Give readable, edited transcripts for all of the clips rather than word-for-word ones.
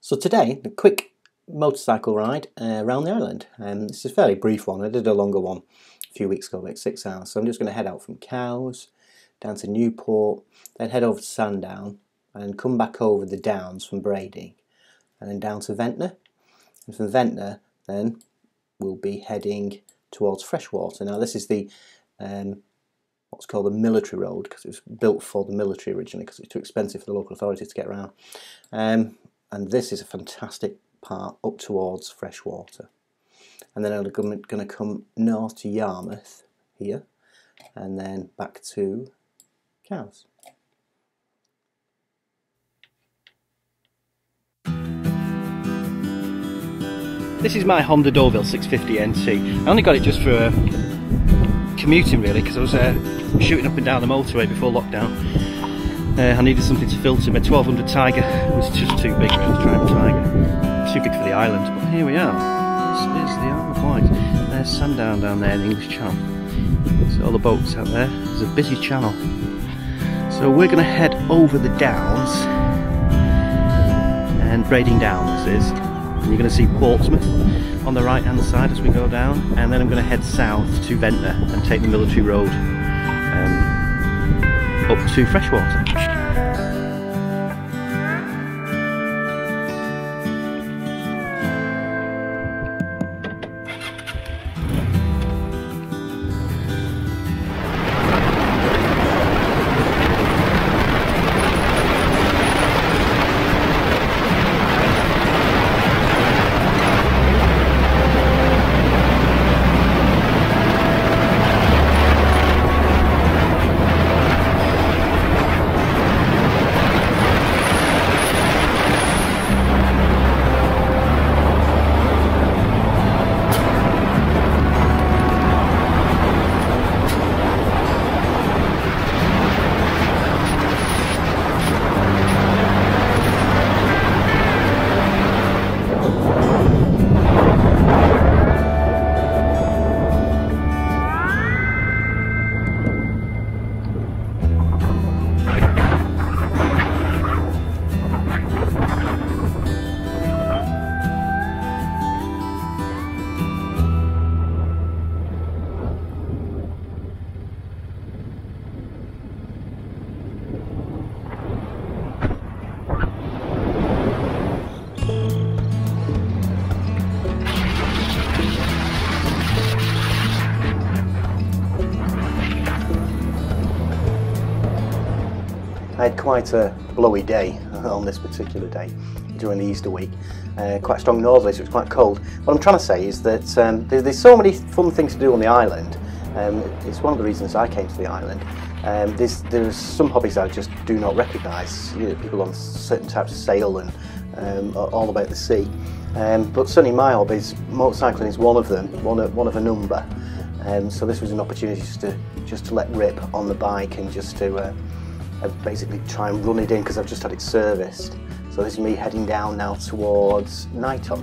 So today, a quick motorcycle ride around the island. This is a fairly brief one. I did a longer one a few weeks ago, like 6 hours. So I'm just going to head out from Cowes down to Newport, then head over to Sandown and come back over the Downs from Brady and then down to Ventnor. And from Ventnor then we'll be heading towards Freshwater. Now this is the what's called the military road, because it was built for the military originally because it's too expensive for the local authorities to get around. And this is a fantastic part up towards Freshwater. And then I'm going to come north to Yarmouth here and then back to Cowes. This is my Honda Deauville 650 NT. I only got it just for commuting really, because I was shooting up and down the motorway before lockdown. I needed something to filter. My 1200 Tiger was just too big for the Triumph Tiger. Too big for the island, but here we are. This is the Isle of Wight. There's Sandown down there in the English Channel. So all the boats out there. There's a busy channel. So we're going to head over the Downs and Brading Down this is. And you're going to see Portsmouth on the right hand side as we go down, and then I'm going to head south to Ventnor and take the military road up to Freshwater. I had quite a blowy day on this particular day during the Easter week. Quite strong northerly, so it's quite cold. What I'm trying to say is that there's so many fun things to do on the island. It's one of the reasons I came to the island. There's some hobbies I just do not recognise. You know, people on certain types of sail and all about the sea. But certainly my hobbies, motorcycling is one of them, one of a number. So this was an opportunity just to let rip on the bike and just to basically try and run it in, because I've just had it serviced. So this is me heading down now towards Nighton.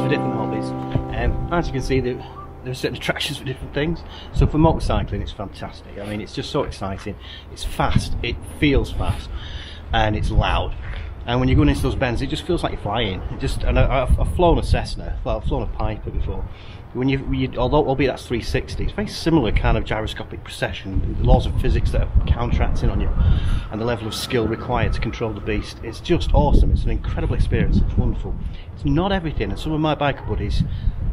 for different hobbies. As you can see, there are certain attractions for different things. So for motorcycling, it's fantastic. I mean, it's just so exciting. It's fast, it feels fast, and it's loud. And when you're going into those bends, it just feels like you're flying. And I've flown a Cessna, well, I've flown a Piper before. Although albeit that's 360, it's very similar kind of gyroscopic precession, the laws of physics that are counteracting on you, and the level of skill required to control the beast. It's just awesome. It's an incredible experience. It's wonderful. It's not everything, and some of my biker buddies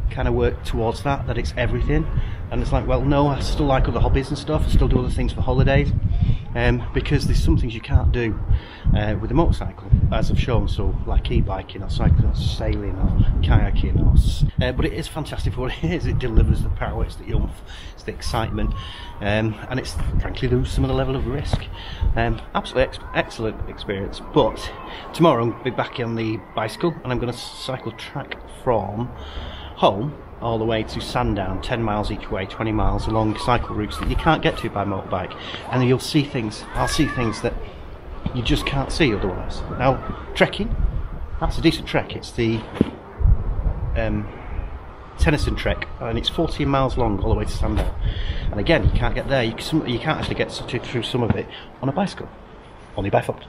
kind of work towards that it's everything, and it's like, well, no, I still like other hobbies and stuff. I still do other things for holidays, because there's some things you can't do with a motorcycle, as I've shown. So like e-biking or cycling or sailing or kayaking, but it is fantastic for what it is. It delivers the power, it's the oomph, it's the excitement, and it's frankly some of the level of risk. Absolutely excellent experience. But tomorrow I'm going to be back on the bicycle, and I'm going to cycle track from home all the way to Sandown, 10 miles each way, 20 miles along cycle routes that you can't get to by motorbike, and you'll see things, I'll see things that you just can't see otherwise. Now, trekking, that's a decent trek. It's the Tennyson trek, and it's 14 miles long all the way to Sandown, and again, you can't get there, you can't actually get through some of it on a bicycle, only by foot.